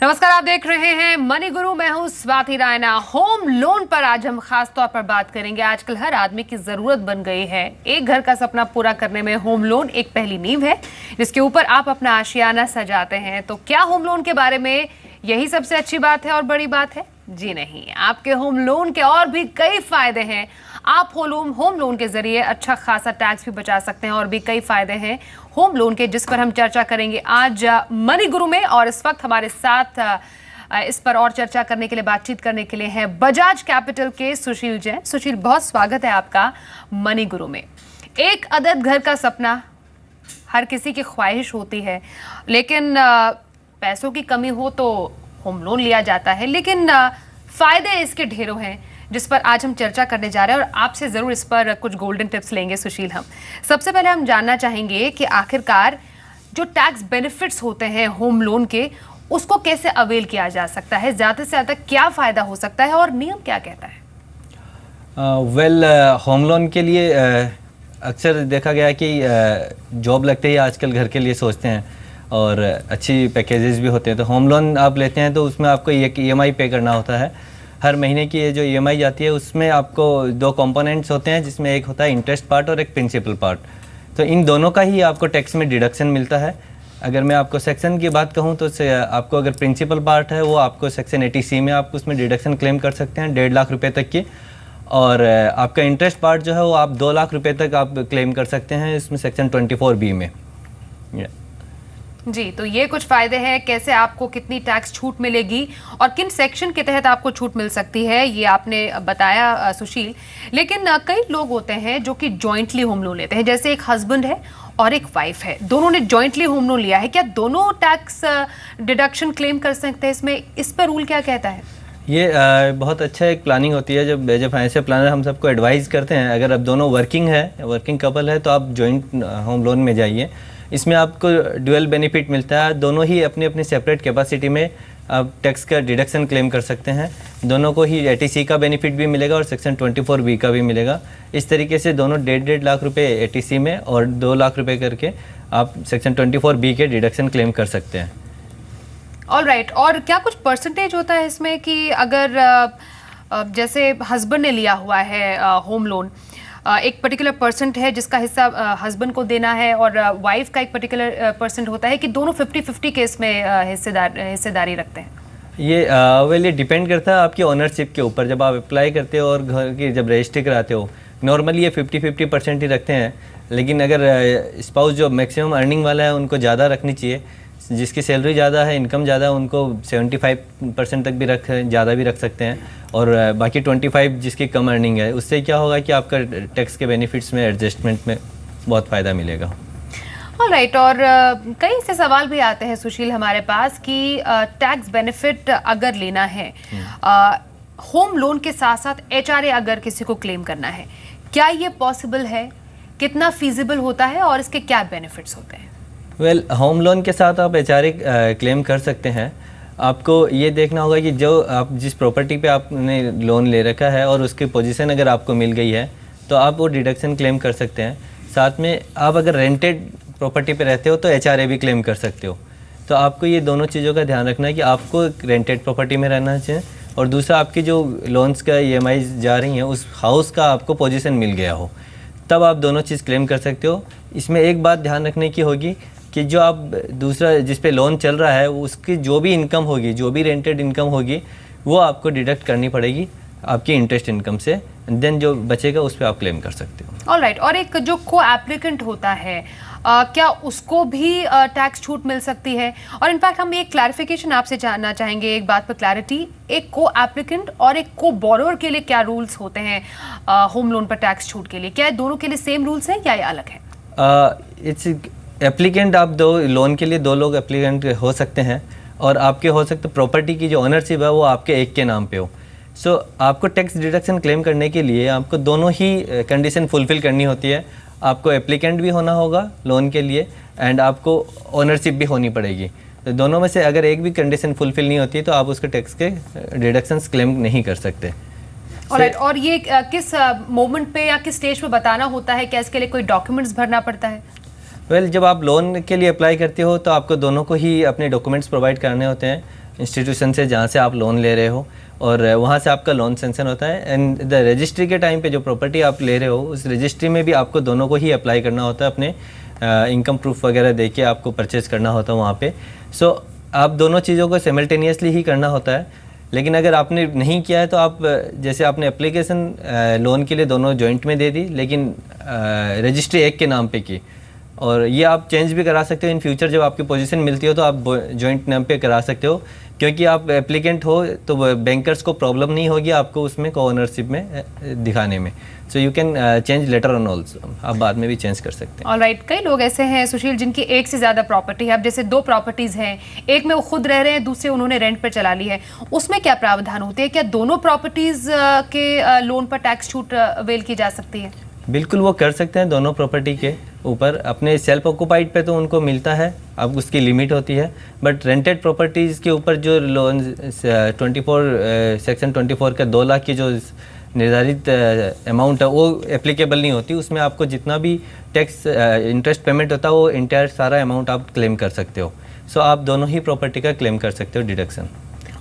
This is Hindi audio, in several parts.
नमस्कार, आप देख रहे हैं मनी गुरु। मैं हूं स्वाति रायना। होम लोन पर आज हम खास तौर पर बात करेंगे। आजकल हर आदमी की जरूरत बन गई है। एक घर का सपना पूरा करने में होम लोन एक पहली नींव है जिसके ऊपर आप अपना आशियाना सजाते हैं। तो क्या होम लोन के बारे में यही सबसे अच्छी बात है और बड़ी बात है? जी नहीं, आपके होम लोन के और भी कई फायदे हैं। आप होम लोन के जरिए अच्छा खासा टैक्स भी बचा सकते हैं और भी कई फायदे हैं होम लोन के, जिस पर हम चर्चा करेंगे आज मनी गुरु में। और इस वक्त हमारे साथ इस पर और चर्चा करने के लिए, बातचीत करने के लिए हैं बजाज कैपिटल के सुशील जैन। सुशील, बहुत स्वागत है आपका मनी गुरु में। एक अदद घर का सपना हर किसी की ख्वाहिश होती है, लेकिन पैसों की कमी हो तो होम लोन लिया जाता है। लेकिन फायदे इसके ढेरों हैं जिस पर आज हम चर्चा करने जा रहे हैं और आपसे ज़रूर इस पर कुछ गोल्डन टिप्स लेंगे सुशील। हम सबसे पहले हम जानना चाहेंगे कि आखिरकार जो टैक्स बेनिफिट्स होते हैं होम लोन के, उसको कैसे अवेल किया जा सकता है, ज़्यादा से ज़्यादा क्या फ़ायदा हो सकता है और नियम क्या कहता है? होम लोन के लिए अक्सर देखा गया कि जॉब लगते ही आजकल घर के लिए सोचते हैं और अच्छी पैकेजेस भी होते हैं। तो होम लोन आप लेते हैं तो उसमें आपको एक EMI पे करना होता है। हर महीने की ये जो EMI जाती है उसमें आपको दो कंपोनेंट्स होते हैं, जिसमें एक होता है इंटरेस्ट पार्ट और एक प्रिंसिपल पार्ट। तो इन दोनों का ही आपको टैक्स में डिडक्शन मिलता है। अगर मैं आपको सेक्शन की बात कहूँ तो आपको अगर प्रिंसिपल पार्ट है वो आपको सेक्शन 80C में आप उसमें डिडक्शन क्लेम कर सकते हैं 1.5 लाख रुपये तक की। और आपका इंटरेस्ट पार्ट जो है वो आप 2 लाख रुपये तक आप क्लेम कर सकते हैं इसमें सेक्शन 24B में। जी, तो ये कुछ फायदे हैं। कैसे आपको कितनी टैक्स छूट मिलेगी और किन सेक्शन के तहत आपको छूट मिल सकती है, ये आपने बताया सुशील। लेकिन कई लोग होते हैं जो कि जॉइंटली होम लोन लेते हैं, जैसे एक हस्बैंड है और एक वाइफ है, दोनों ने जॉइंटली होम लोन लिया है। क्या दोनों टैक्स डिडक्शन क्लेम कर सकते हैं इसमें? इस पर रूल क्या कहता है? ये बहुत अच्छा एक प्लानिंग होती है। जब फाइनेंशियल प्लानर हम सबको एडवाइस करते हैं, अगर आप दोनों वर्किंग कपल है तो आप जॉइंट होम लोन में जाइए। इसमें आपको ड्यूअल बेनिफिट मिलता है। दोनों ही अपनी अपनी सेपरेट कैपेसिटी में आप टैक्स का डिडक्शन क्लेम कर सकते हैं। दोनों को ही 80C का बेनिफिट भी मिलेगा और सेक्शन 24B का भी मिलेगा। इस तरीके से दोनों 1.5 लाख रुपए 80C में और 2 लाख रुपए करके आप सेक्शन 24B के डिडक्शन क्लेम कर सकते हैं। ऑलराइट। और क्या कुछ परसेंटेज होता है इसमें कि अगर जैसे हस्बैंड ने लिया हुआ है होम लोन, एक पर्टिकुलर परसेंट है जिसका हिस्सा हस्बैंड को देना है और वाइफ का एक पर्टिकुलर परसेंट होता है, कि दोनों 50-50 केस में हिस्सेदारी रखते हैं? ये डिपेंड करता है आपकी ओनरशिप के ऊपर। जब आप अप्लाई करते हो और घर की जब रजिस्ट्री कराते हो, नॉर्मली ये 50-50% ही रखते हैं। लेकिन अगर स्पाउस जो मैक्सिमम अर्निंग वाला है उनको ज़्यादा रखनी चाहिए। जिसकी सैलरी ज़्यादा है, इनकम ज़्यादा है, उनको 75% तक भी ज़्यादा भी रख सकते हैं। और बाकी 25 जिसकी कम अर्निंग है, उससे क्या होगा कि आपका टैक्स के बेनिफिट्स में एडजस्टमेंट में बहुत फ़ायदा मिलेगा। ऑलराइट। और कई से सवाल भी आते हैं सुशील हमारे पास कि टैक्स बेनिफिट अगर लेना है, होम लोन के साथ साथ HRA अगर किसी को क्लेम करना है, क्या ये पॉसिबल है? कितना फीजिबल होता है और इसके क्या बेनिफिट्स होते हैं? होम लोन के साथ आप HRA क्लेम कर सकते हैं। आपको ये देखना होगा कि जो आप जिस प्रॉपर्टी पे आपने लोन ले रखा है और उसकी पोजीशन अगर आपको मिल गई है तो आप वो डिडक्शन क्लेम कर सकते हैं। साथ में आप अगर रेंटेड प्रॉपर्टी पे रहते हो तो HRA भी क्लेम कर सकते हो। तो आपको ये दोनों चीज़ों का ध्यान रखना है कि आपको रेंटेड प्रॉपर्टी में रहना चाहिए और दूसरा आपकी जो लोन्स का EMI जा रही हैं उस हाउस का आपको पोजीशन मिल गया हो, तब आप दोनों चीज़ क्लेम कर सकते हो। इसमें एक बात ध्यान रखने की होगी कि जो आप दूसरा जिस पे लोन चल रहा है उसकी जो भी इनकम होगी, जो भी रेंटेड इनकम होगी, वो आपको डिडक्ट करनी पड़ेगी आपकी इंटरेस्ट इनकम से। देन जो बचेगा उस पर आप क्लेम कर सकते हो। ऑलराइट। और एक जो को एप्लीकेंट होता है, क्या उसको भी टैक्स छूट मिल सकती है? और इनफैक्ट हम एक क्लैरिफिकेशन आपसे जानना चाहेंगे, एक बात पर क्लैरिटी। एक को एप्लीकेंट और एक को बोरोवर के लिए क्या रूल्स होते हैं होम लोन पर टैक्स छूट के लिए? क्या दोनों के लिए सेम रूल्स हैं या ये अलग है? इट्स एप्लीकेंट, आप लोन के लिए 2 लोग एप्लीकेंट हो सकते हैं और आपके हो सकते प्रॉपर्टी की जो ओनरशिप है वो आपके एक के नाम पे हो। सो आपको टैक्स डिडक्शन क्लेम करने के लिए आपको दोनों ही कंडीशन फुलफिल करनी होती है। आपको एप्लीकेंट भी होना होगा लोन के लिए एंड आपको ओनरशिप भी होनी पड़ेगी। तो दोनों में से अगर एक भी कंडीशन फुलफिल नहीं होती तो आप उसके टैक्स के डिडक्शंस क्लेम नहीं कर सकते। और ये किस मोमेंट पे या किस स्टेज पे बताना होता है? क्या इसके लिए कोई डॉक्यूमेंट्स भरना पड़ता है? जब आप लोन के लिए अप्लाई करते हो तो आपको दोनों को ही अपने डॉक्यूमेंट्स प्रोवाइड करने होते हैं। इंस्टीट्यूशन से जहाँ से आप लोन ले रहे हो, और वहाँ से आपका लोन सेंक्शन होता है। एंड द रजिस्ट्री के टाइम पे जो प्रॉपर्टी आप ले रहे हो उस रजिस्ट्री में भी आपको दोनों को ही अप्लाई करना होता है, अपने इनकम प्रूफ वगैरह दे के आपको परचेज़ करना होता है वहाँ पे। सो आप दोनों चीज़ों को सिमल्टेनियसली ही करना होता है। लेकिन अगर आपने नहीं किया है तो आप जैसे आपने एप्लीकेशन लोन के लिए दोनों जॉइंट में दे दी, लेकिन रजिस्ट्री एक के नाम पे की, और ये आप चेंज भी करा सकते हो इन फ्यूचर। जब आपकी पोजीशन मिलती हो तो आप जॉइंट नाम पे करा सकते हो, क्योंकि आप एप्लीकेंट हो तो बैंकर्स को प्रॉब्लम नहीं होगी आपको उसमें को ओनरशिप में दिखाने में। So you can change later on also, आप बाद में भी चेंज कर सकते हैं। ऑलराइट, कई लोग ऐसे हैं सुशील जिनकी एक से ज़्यादा प्रॉपर्टी है। अब जैसे 2 प्रॉपर्टीज़ हैं, एक में वो खुद रह रहे हैं, दूसरे उन्होंने रेंट पर चला ली है, उसमें क्या प्रावधान होते हैं? क्या दोनों प्रॉपर्टीज़ के लोन पर टैक्स छूट अवेल की जा सकती है? बिल्कुल वो कर सकते हैं दोनों प्रॉपर्टी के ऊपर। अपने सेल्फ ऑक्यूपाइड पे तो उनको मिलता है, अब उसकी लिमिट होती है, बट रेंटेड प्रॉपर्टीज़ के ऊपर जो लोन 24 सेक्शन 24 का 2 लाख की जो निर्धारित अमाउंट है वो एप्लीकेबल नहीं होती। उसमें आपको जितना भी टैक्स इंटरेस्ट पेमेंट होता है वो इंटायर सारा अमाउंट आप क्लेम कर सकते हो। सो आप दोनों ही प्रॉपर्टी का क्लेम कर सकते हो डिडक्शन।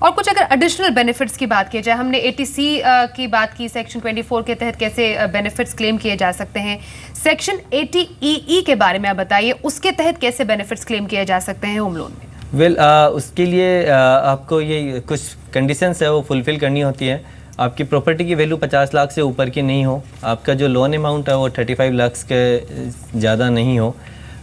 और कुछ अगर एडिशनल बेनिफिट्स की बात की जाए, हमने एटीसी की बात की, सेक्शन 24 के तहत कैसे बेनिफिट्स क्लेम किए जा सकते हैं। सेक्शन 80EE के बारे में आप बताइए, उसके तहत कैसे बेनिफिट्स क्लेम किए जा सकते हैं होम लोन में? वेल उसके लिए आपको ये कुछ कंडीशंस है वो फुलफ़िल करनी होती है। आपकी प्रॉपर्टी की वैल्यू 50 लाख से ऊपर की नहीं हो, आपका जो लोन अमाउंट है वो 35 लाख के ज़्यादा नहीं हो,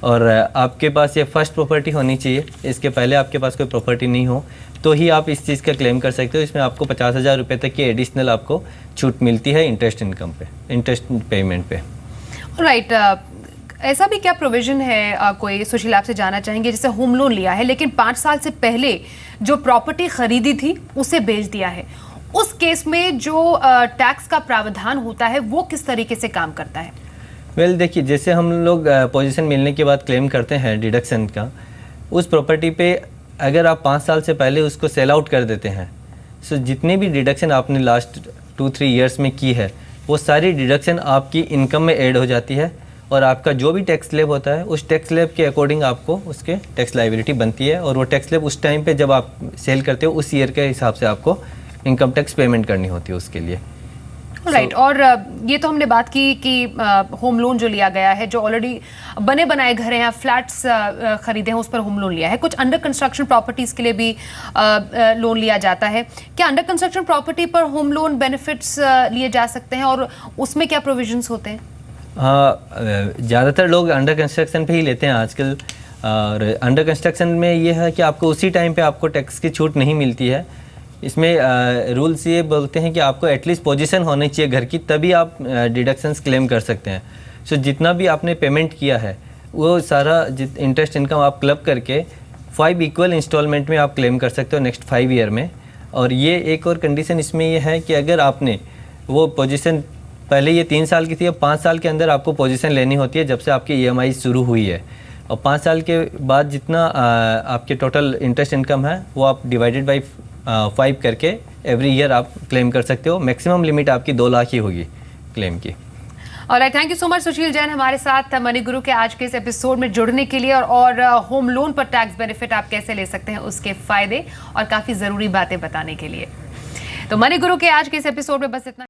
और आपके पास ये फर्स्ट प्रॉपर्टी होनी चाहिए, इसके पहले आपके पास कोई प्रॉपर्टी नहीं हो, तो ही आप इस चीज़ का क्लेम कर सकते हो। इसमें आपको 50,000 रुपये तक की एडिशनल आपको छूट मिलती है इंटरेस्ट इनकम पे, इंटरेस्ट पेमेंट पे। राइट, ऐसा भी क्या प्रोविजन है कोई, सुशील आपसे जानना चाहेंगे, जैसे होम लोन लिया है लेकिन 5 साल से पहले जो प्रॉपर्टी खरीदी थी उसे बेच दिया है, उस केस में जो टैक्स का प्रावधान होता है वो किस तरीके से काम करता है? वेल देखिए, जैसे हम लोग पोजीशन मिलने के बाद क्लेम करते हैं डिडक्शन का, उस प्रॉपर्टी पे अगर आप 5 साल से पहले उसको सेल आउट कर देते हैं, सो जितनी भी डिडक्शन आपने लास्ट 2-3 ईयर्स में की है वो सारी डिडक्शन आपकी इनकम में ऐड हो जाती है, और आपका जो भी टैक्स स्लैब होता है उस टैक्स स्लैब के अकॉर्डिंग आपको उसके टैक्स लायबिलिटी बनती है, और वो टैक्स स्लैब उस टाइम पे जब आप सेल करते हो उस ईयर के हिसाब से आपको इनकम टैक्स पेमेंट करनी होती है उसके लिए। राइट, और ये तो हमने बात की कि होम लोन जो लिया गया है, जो ऑलरेडी बने बनाए घर हैं या फ्लैट्स खरीदे हैं उस पर होम लोन लिया है। कुछ अंडर कंस्ट्रक्शन प्रॉपर्टीज़ के लिए भी लोन लिया जाता है। क्या अंडर कंस्ट्रक्शन प्रॉपर्टी पर होम लोन बेनिफिट्स लिए जा सकते हैं, और उसमें क्या प्रोविजंस होते हैं? हाँ, ज़्यादातर लोग अंडर कंस्ट्रक्शन पे ही लेते हैं आजकल, और अंडर कंस्ट्रक्शन में ये है कि आपको उसी टाइम पे आपको टैक्स की छूट नहीं मिलती है। इसमें रूल्स ये बोलते हैं कि आपको एटलीस्ट पोजीशन होनी चाहिए घर की, तभी आप डिडक्शंस क्लेम कर सकते हैं। सो जितना भी आपने पेमेंट किया है वो सारा इंटरेस्ट इनकम आप क्लब करके 5 इक्वल इंस्टॉलमेंट में आप क्लेम कर सकते हो नेक्स्ट 5 ईयर में। और ये एक और कंडीशन इसमें ये है कि अगर आपने वो पोजीशन पहले ये 3 साल की थी, अब 5 साल के अंदर आपको पोजीशन लेनी होती है जब से आपकी EMI शुरू हुई है, और 5 साल के बाद जितना आपके टोटल इंटरेस्ट इनकम है वो आप डिवाइडेड बाई 5 करके एवरी ईयर आप क्लेम कर सकते हो। मैक्सिमम लिमिट आपकी 2 लाख ही होगी क्लेम की। Alright, thank you so much Sushil Jain हमारे साथ मनी गुरु के आज के इस एपिसोड में जुड़ने के लिए, और होम लोन पर टैक्स बेनिफिट आप कैसे ले सकते हैं उसके फायदे और काफ़ी ज़रूरी बातें बताने के लिए। तो मनी गुरु के आज के इस एपिसोड में बस इतना।